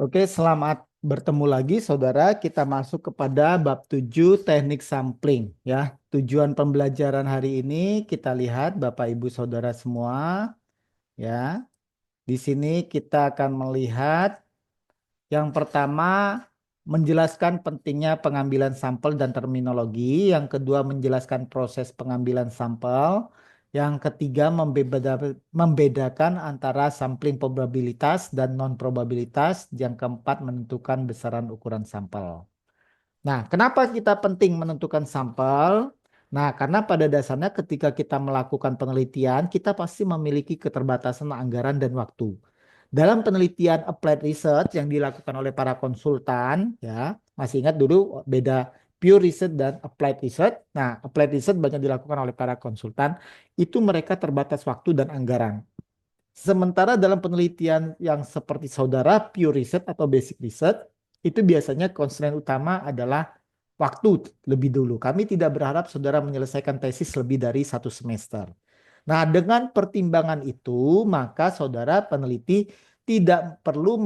Oke, selamat bertemu lagi saudara. Kita masuk kepada bab 7 teknik sampling ya. Tujuan pembelajaran hari ini kita lihat Bapak Ibu Saudara semua ya. Di sini kita akan melihat yang pertama, menjelaskan pentingnya pengambilan sampel dan terminologi. Yang kedua, menjelaskan proses pengambilan sampel. Yang ketiga, membedakan antara sampling probabilitas dan non-probabilitas. Yang keempat, menentukan besaran ukuran sampel. Nah, kenapa kita penting menentukan sampel? Nah, karena pada dasarnya ketika kita melakukan penelitian, kita pasti memiliki keterbatasan anggaran dan waktu. Dalam penelitian applied research yang dilakukan oleh para konsultan, ya, masih ingat dulu beda pure research dan applied research. Nah, applied research banyak dilakukan oleh para konsultan, itu mereka terbatas waktu dan anggaran. Sementara dalam penelitian yang seperti saudara pure research atau basic research, itu biasanya constraint utama adalah waktu lebih dulu. Kami tidak berharap saudara menyelesaikan tesis lebih dari 1 semester. Nah, dengan pertimbangan itu, maka saudara peneliti tidak perlu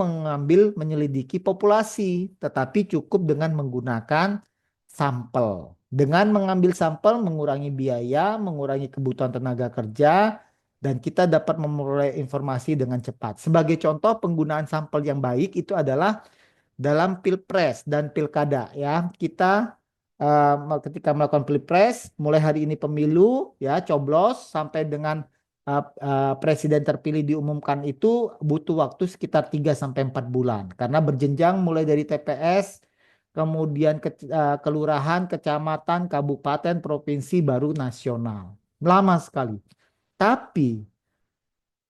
menyelidiki populasi, tetapi cukup dengan menggunakan sampel. Dengan mengambil sampel mengurangi biaya, mengurangi kebutuhan tenaga kerja, dan kita dapat memperoleh informasi dengan cepat. Sebagai contoh, penggunaan sampel yang baik itu adalah dalam pilpres dan pilkada ya. Kita ketika melakukan pilpres, mulai hari ini pemilu ya, coblos sampai dengan presiden terpilih diumumkan itu butuh waktu sekitar 3 sampai 4 bulan karena berjenjang mulai dari TPS, kemudian kelurahan, kecamatan, kabupaten, provinsi, baru nasional. Lama sekali. Tapi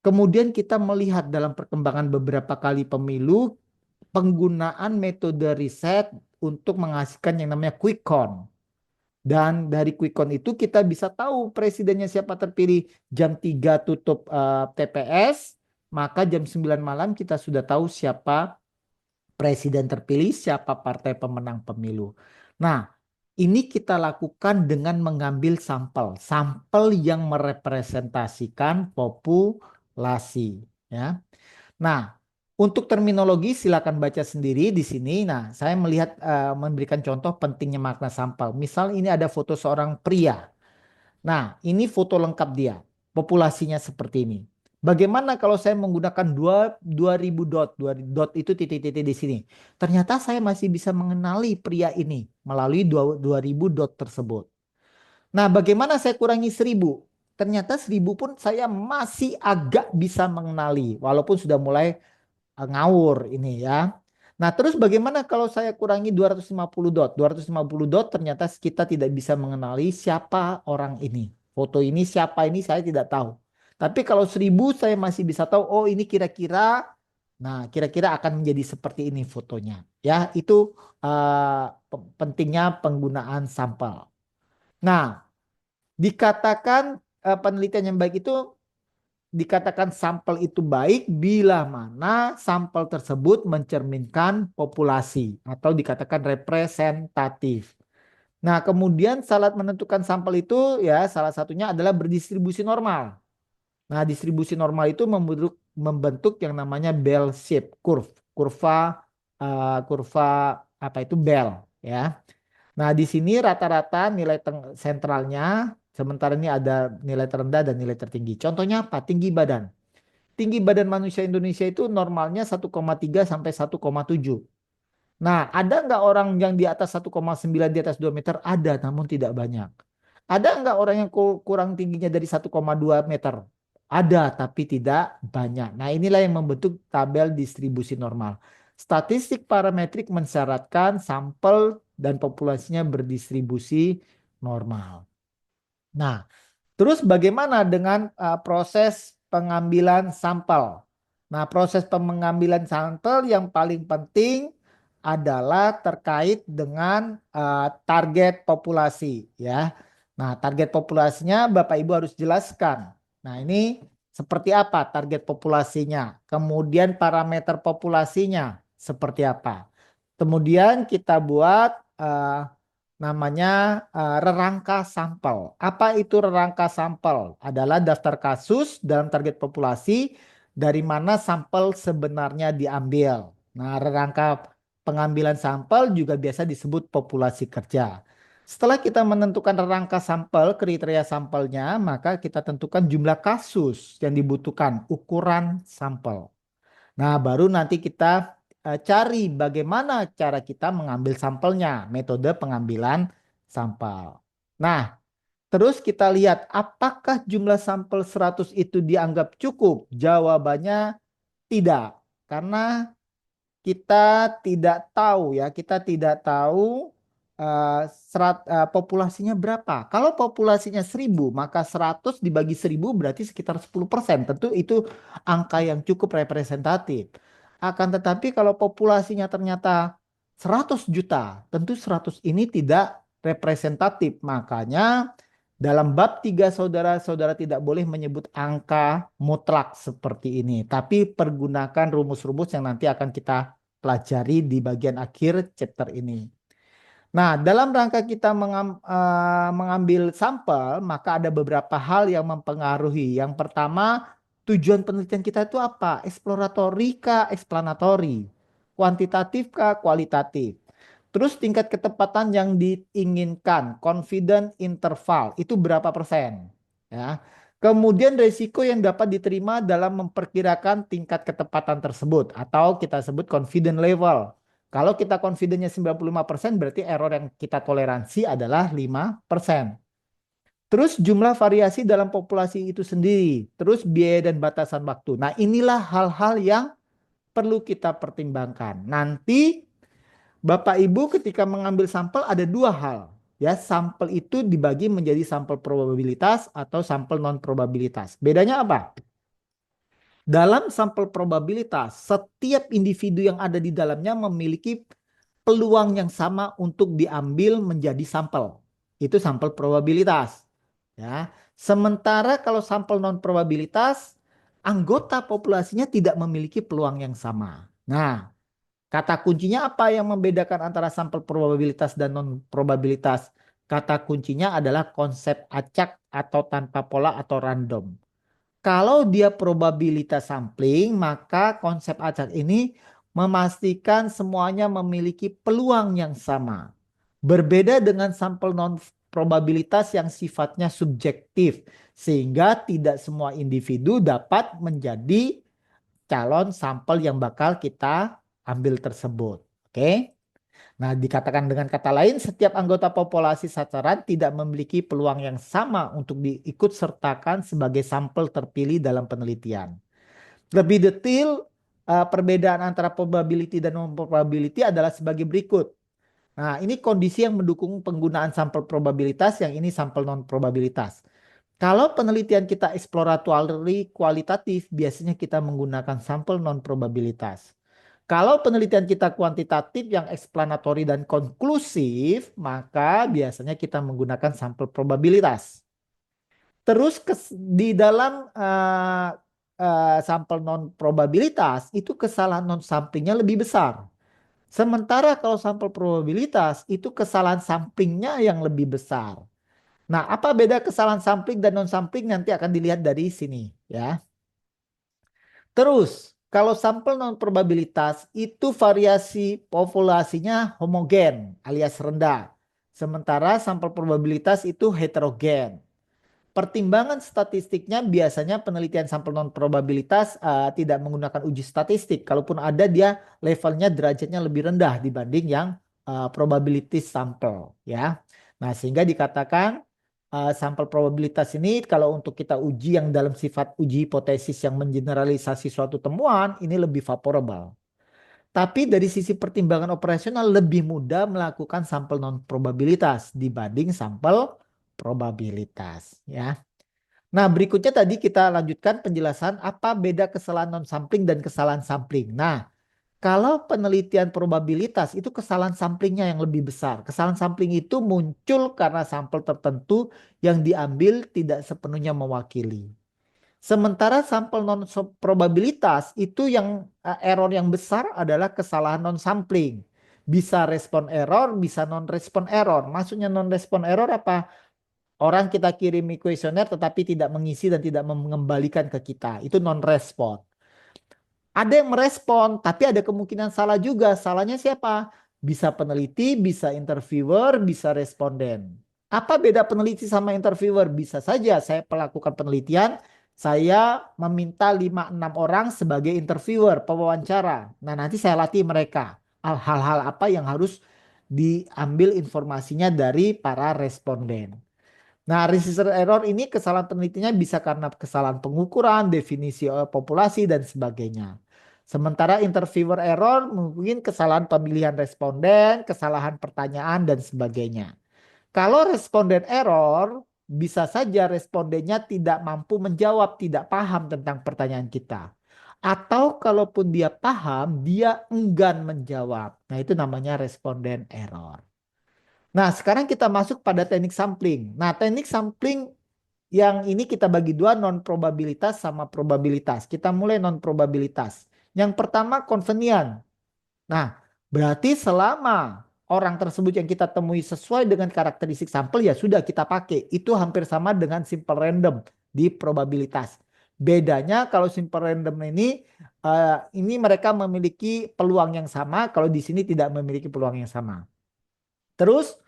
kemudian kita melihat dalam perkembangan beberapa kali pemilu, penggunaan metode riset untuk menghasilkan yang namanya quick count. Dan dari quick count itu kita bisa tahu presidennya siapa terpilih. Jam 3 tutup TPS, maka jam 9 malam kita sudah tahu siapa presiden terpilih, siapa partai pemenang pemilu. Nah, ini kita lakukan dengan mengambil sampel, sampel yang merepresentasikan populasi, ya. Nah, untuk terminologi silakan baca sendiri di sini. Nah, saya melihat memberikan contoh pentingnya makna sampel. Misal ini ada foto seorang pria. Nah, ini foto lengkap dia. Populasinya seperti ini. Bagaimana kalau saya menggunakan 2000 dot, 2 dot itu titik-titik di sini. Ternyata saya masih bisa mengenali pria ini melalui 2000 dot tersebut. Nah, bagaimana saya kurangi 1000? Ternyata 1000 pun saya masih agak bisa mengenali walaupun sudah mulai ngawur ini ya. Nah, terus bagaimana kalau saya kurangi 250 dot? 250 dot ternyata kita tidak bisa mengenali siapa orang ini. Foto ini siapa ini saya tidak tahu. Tapi kalau 1000 saya masih bisa tahu, oh ini kira-kira, nah kira-kira akan menjadi seperti ini fotonya. Ya, itu pentingnya penggunaan sampel. Nah, dikatakan penelitian yang baik itu dikatakan sampel itu baik bila mana sampel tersebut mencerminkan populasi atau dikatakan representatif. Nah, kemudian syarat menentukan sampel itu ya salah satunya adalah berdistribusi normal. Nah, distribusi normal itu membentuk yang namanya bell shape curve, kurva apa itu bell ya. Nah, di sini rata-rata nilai sentralnya, sementara ini ada nilai terendah dan nilai tertinggi. Contohnya apa? Tinggi badan. Tinggi badan manusia Indonesia itu normalnya 1,3 sampai 1,7. Nah, ada nggak orang yang di atas 1,9 di atas 2 meter? Ada, namun tidak banyak. Ada nggak orang yang kurang tingginya dari 1,2 meter? Ada, tapi tidak banyak. Nah, inilah yang membentuk tabel distribusi normal. Statistik parametrik mensyaratkan sampel dan populasinya berdistribusi normal. Nah, terus bagaimana dengan proses pengambilan sampel? Nah, proses pengambilan sampel yang paling penting adalah terkait dengan target populasi ya. Nah, target populasinya Bapak Ibu harus jelaskan. Nah, ini seperti apa target populasinya? Kemudian parameter populasinya seperti apa? Kemudian kita buat namanya rerangka sampel. Apa itu rerangka sampel? Adalah daftar kasus dalam target populasi dari mana sampel sebenarnya diambil. Nah, rangka pengambilan sampel juga biasa disebut populasi kerja. Setelah kita menentukan rangka sampel, kriteria sampelnya, maka kita tentukan jumlah kasus yang dibutuhkan, ukuran sampel. Nah, baru nanti kita cari bagaimana cara kita mengambil sampelnya, metode pengambilan sampel. Nah, terus kita lihat apakah jumlah sampel 100 itu dianggap cukup? Jawabannya tidak. Karena kita tidak tahu ya, kita tidak tahu populasinya berapa. Kalau populasinya 1000, maka 100 dibagi 1000 berarti sekitar 10%. Tentu itu angka yang cukup representatif. Akan tetapi kalau populasinya ternyata 100 juta, tentu 100 ini tidak representatif. Makanya dalam bab 3 saudara-saudara tidak boleh menyebut angka mutlak seperti ini. Tapi pergunakan rumus-rumus yang nanti akan kita pelajari di bagian akhir chapter ini. Nah, dalam rangka kita mengambil sampel, maka ada beberapa hal yang mempengaruhi. Yang pertama, tujuan penelitian kita itu apa? Eksploratory kah, explanatory? Kuantitatif kah, kualitatif? Terus tingkat ketepatan yang diinginkan, confident interval, itu berapa persen? Ya. Kemudian resiko yang dapat diterima dalam memperkirakan tingkat ketepatan tersebut, atau kita sebut confident level. Kalau kita confident-nya 95%, berarti error yang kita toleransi adalah 5%. Terus jumlah variasi dalam populasi itu sendiri. Terus biaya dan batasan waktu. Nah, inilah hal-hal yang perlu kita pertimbangkan. Nanti Bapak Ibu ketika mengambil sampel ada dua hal. Ya, sampel itu dibagi menjadi sampel probabilitas atau sampel non probabilitas. Bedanya apa? Dalam sampel probabilitas, setiap individu yang ada di dalamnya memiliki peluang yang sama untuk diambil menjadi sampel. Itu sampel probabilitas. Ya. Sementara kalau sampel non probabilitas, anggota populasinya tidak memiliki peluang yang sama. Nah, kata kuncinya apa yang membedakan antara sampel probabilitas dan non probabilitas? Kata kuncinya adalah konsep acak atau tanpa pola atau random. Kalau dia probabilitas sampling, maka konsep acak ini memastikan semuanya memiliki peluang yang sama. Berbeda dengan sampel non probabilitas yang sifatnya subjektif, sehingga tidak semua individu dapat menjadi calon sampel yang bakal kita ambil tersebut. Oke? Nah, dikatakan dengan kata lain, setiap anggota populasi sasaran tidak memiliki peluang yang sama untuk diikut sertakan sebagai sampel terpilih dalam penelitian. Lebih detail, perbedaan antara probability dan non-probability adalah sebagai berikut. Nah, ini kondisi yang mendukung penggunaan sampel probabilitas, yang ini sampel non-probabilitas. Kalau penelitian kita exploratory kualitatif, biasanya kita menggunakan sampel non-probabilitas. Kalau penelitian kita kuantitatif yang explanatory dan konklusif, maka biasanya kita menggunakan sampel probabilitas. Terus di dalam sampel non probabilitas itu kesalahan non samplingnya lebih besar. Sementara kalau sampel probabilitas itu kesalahan samplingnya yang lebih besar. Nah, apa beda kesalahan sampling dan non sampling nanti akan dilihat dari sini ya. Terus, kalau sampel non probabilitas itu variasi populasinya homogen alias rendah. Sementara sampel probabilitas itu heterogen. Pertimbangan statistiknya biasanya penelitian sampel non probabilitas tidak menggunakan uji statistik. Kalaupun ada, dia levelnya derajatnya lebih rendah dibanding yang probability sampel ya. Nah, sehingga dikatakan sampel probabilitas ini kalau untuk kita uji yang dalam sifat uji hipotesis yang mengeneralisasi suatu temuan ini lebih favorable. Tapi dari sisi pertimbangan operasional lebih mudah melakukan sampel non probabilitas dibanding sampel probabilitas ya. Nah, berikutnya tadi kita lanjutkan penjelasan apa beda kesalahan non sampling dan kesalahan sampling. Nah, kalau penelitian probabilitas itu kesalahan samplingnya yang lebih besar. Kesalahan sampling itu muncul karena sampel tertentu yang diambil tidak sepenuhnya mewakili. Sementara sampel non probabilitas itu yang error yang besar adalah kesalahan non sampling. Bisa respon error, bisa non respon error. Maksudnya non respon error apa? Orang kita kirimi kuesioner tetapi tidak mengisi dan tidak mengembalikan ke kita. Itu non respon. Ada yang merespon, tapi ada kemungkinan salah juga. Salahnya siapa? Bisa peneliti, bisa interviewer, bisa responden. Apa beda peneliti sama interviewer? Bisa saja saya melakukan penelitian, saya meminta 5-6 orang sebagai interviewer, pewawancara. Nah, nanti saya latih mereka. Hal-hal apa yang harus diambil informasinya dari para responden. Nah, resistor error ini kesalahan penelitiannya bisa karena kesalahan pengukuran, definisi populasi, dan sebagainya. Sementara interviewer error mungkin kesalahan pemilihan responden, kesalahan pertanyaan, dan sebagainya. Kalau responden error, bisa saja respondennya tidak mampu menjawab, tidak paham tentang pertanyaan kita. Atau kalaupun dia paham, dia enggan menjawab. Nah, itu namanya responden error. Nah, sekarang kita masuk pada teknik sampling. Nah, teknik sampling yang ini kita bagi dua, non probabilitas sama probabilitas. Kita mulai non probabilitas. Yang pertama convenient. Nah, berarti selama orang tersebut yang kita temui sesuai dengan karakteristik sampel ya sudah kita pakai. Itu hampir sama dengan simple random di probabilitas. Bedanya kalau simple random ini mereka memiliki peluang yang sama, kalau di sini tidak memiliki peluang yang sama. Terus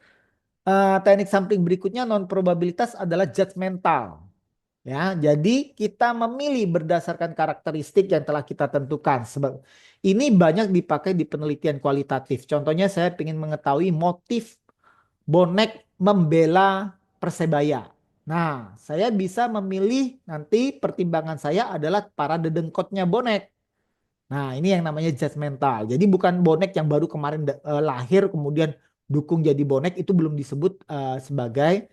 teknik sampling berikutnya non probabilitas adalah judgmental. Ya, jadi kita memilih berdasarkan karakteristik yang telah kita tentukan. Sebab ini banyak dipakai di penelitian kualitatif. Contohnya saya ingin mengetahui motif bonek membela Persebaya. Nah, saya bisa memilih nanti pertimbangan saya adalah para dedengkotnya bonek. Nah, ini yang namanya judgmental. Jadi bukan bonek yang baru kemarin lahir kemudian dukung jadi bonek itu belum disebut sebagai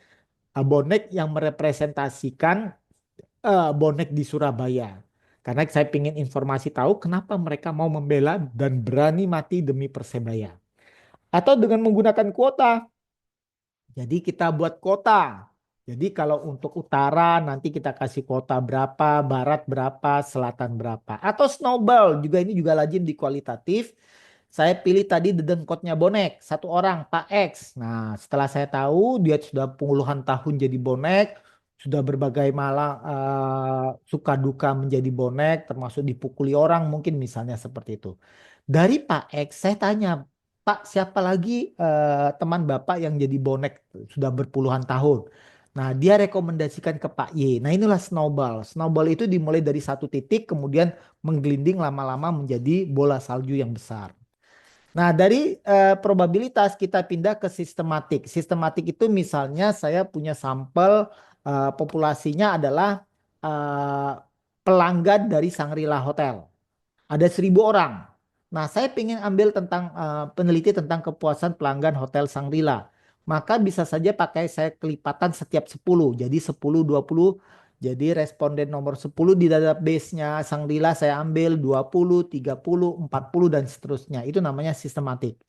bonek yang merepresentasikan bonek di Surabaya. Karena saya ingin informasi tahu kenapa mereka mau membela dan berani mati demi Persebaya. Atau dengan menggunakan kuota. Jadi kita buat kota. Jadi kalau untuk utara nanti kita kasih kota berapa, barat berapa, selatan berapa. Atau snowball juga ini juga lazim di kualitatif. Saya pilih tadi dedengkotnya bonek, satu orang Pak X. Nah setelah saya tahu dia sudah puluhan tahun jadi bonek, sudah berbagai malang suka duka menjadi bonek, termasuk dipukuli orang mungkin misalnya seperti itu. Dari Pak X saya tanya, Pak, siapa lagi teman Bapak yang jadi bonek sudah berpuluhan tahun? Nah, dia rekomendasikan ke Pak Y. Nah, inilah snowball. Snowball itu dimulai dari satu titik, kemudian menggelinding lama-lama menjadi bola salju yang besar. Nah, dari probabilitas kita pindah ke sistematik. Sistematik itu misalnya saya punya sampel populasinya adalah eh, pelanggan dari Shangri-La Hotel. Ada 1.000 orang. Nah, saya ingin ambil tentang peneliti tentang kepuasan pelanggan Hotel Shangri-La. Maka bisa saja pakai saya kelipatan setiap 10. Jadi 10, 20. Jadi responden nomor 10 di database-nya Shangri-La saya ambil 20, 30, 40 dan seterusnya. Itu namanya sistematik.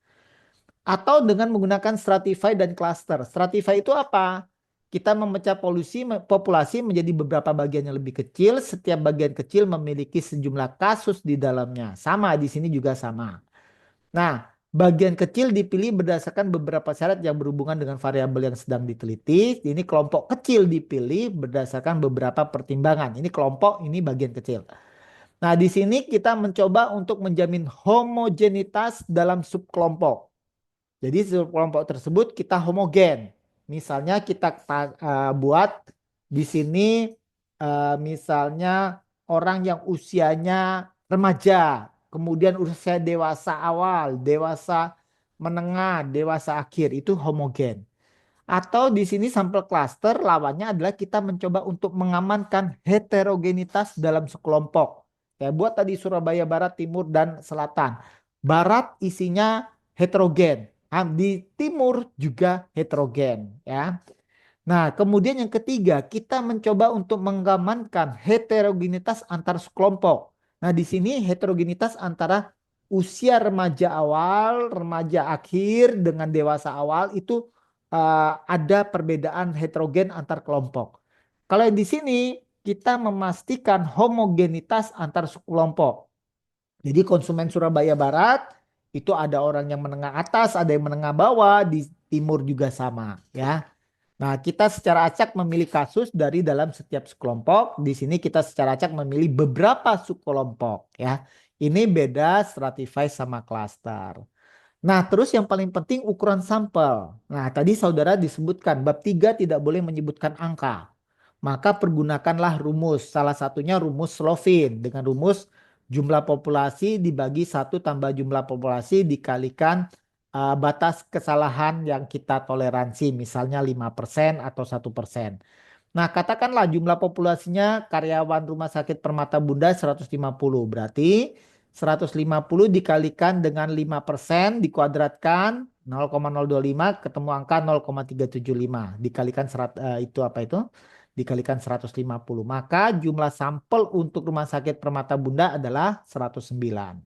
Atau dengan menggunakan stratify dan cluster. Stratify itu apa? Kita memecah populasi menjadi beberapa bagian yang lebih kecil. Setiap bagian kecil memiliki sejumlah kasus di dalamnya. Sama, di sini juga sama. Nah, bagian kecil dipilih berdasarkan beberapa syarat yang berhubungan dengan variabel yang sedang diteliti. Ini kelompok kecil dipilih berdasarkan beberapa pertimbangan. Ini kelompok, ini bagian kecil. Nah, di sini kita mencoba untuk menjamin homogenitas dalam subkelompok. Jadi kelompok tersebut kita homogen. Misalnya kita buat di sini misalnya orang yang usianya remaja, kemudian usia dewasa awal, dewasa menengah, dewasa akhir itu homogen. Atau di sini sampel cluster lawannya adalah kita mencoba untuk mengamankan heterogenitas dalam sekelompok. Kayak buat tadi Surabaya Barat, Timur, dan Selatan. Barat isinya heterogen. Di timur juga heterogen. Ya. Nah, kemudian yang ketiga, kita mencoba untuk mengamankan heterogenitas antar sekelompok. Nah, di sini heterogenitas antara usia remaja awal, remaja akhir dengan dewasa awal itu ada perbedaan heterogen antar kelompok. Kalau di sini kita memastikan homogenitas antar kelompok. Jadi konsumen Surabaya Barat itu ada orang yang menengah atas, ada yang menengah bawah, di timur juga sama, ya. Nah, kita secara acak memilih kasus dari dalam setiap sekelompok. Di sini kita secara acak memilih beberapa subkelompok ya. Ini beda stratify sama cluster. Nah, terus yang paling penting ukuran sampel. Nah, tadi saudara disebutkan bab 3 tidak boleh menyebutkan angka. Maka pergunakanlah rumus. Salah satunya rumus Slovin dengan rumus jumlah populasi dibagi 1 tambah jumlah populasi dikalikan batas kesalahan yang kita toleransi, misalnya 5% atau 1%. Nah, katakanlah jumlah populasinya karyawan Rumah Sakit Permata Bunda 150. Berarti 150 dikalikan dengan 5% dikuadratkan 0,025 ketemu angka 0,375. Dikalikan itu apa itu? Dikalikan 150. Maka jumlah sampel untuk Rumah Sakit Permata Bunda adalah 109.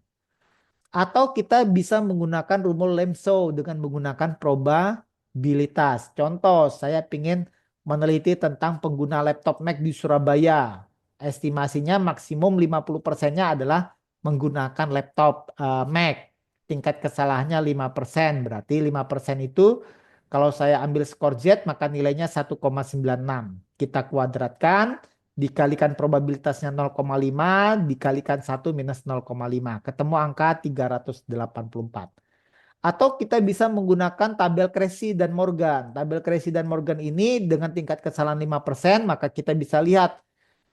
Atau kita bisa menggunakan rumus Lemso dengan menggunakan probabilitas. Contoh, saya ingin meneliti tentang pengguna laptop Mac di Surabaya. Estimasinya maksimum 50%-nya adalah menggunakan laptop Mac. Tingkat kesalahannya 5%. Berarti 5% itu kalau saya ambil skor Z maka nilainya 1,96. Kita kuadratkan dikalikan probabilitasnya 0,5 dikalikan 1 minus 0,5 ketemu angka 384. Atau kita bisa menggunakan tabel Cressy dan Morgan. Tabel Cressy dan Morgan ini dengan tingkat kesalahan 5% maka kita bisa lihat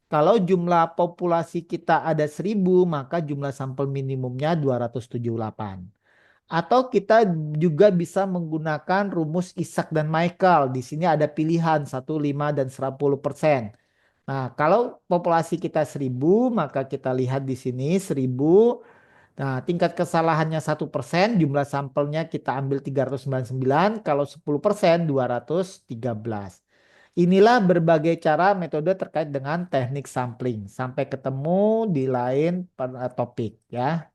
kalau jumlah populasi kita ada 1000 maka jumlah sampel minimumnya 278. Atau kita juga bisa menggunakan rumus Isaac dan Michael. Di sini ada pilihan 1, 5, dan 10%. Nah, kalau populasi kita 1000, maka kita lihat di sini 1000. Nah, tingkat kesalahannya 1%, jumlah sampelnya kita ambil 399, kalau 10% 213. Inilah berbagai cara metode terkait dengan teknik sampling. Sampai ketemu di lain topik ya.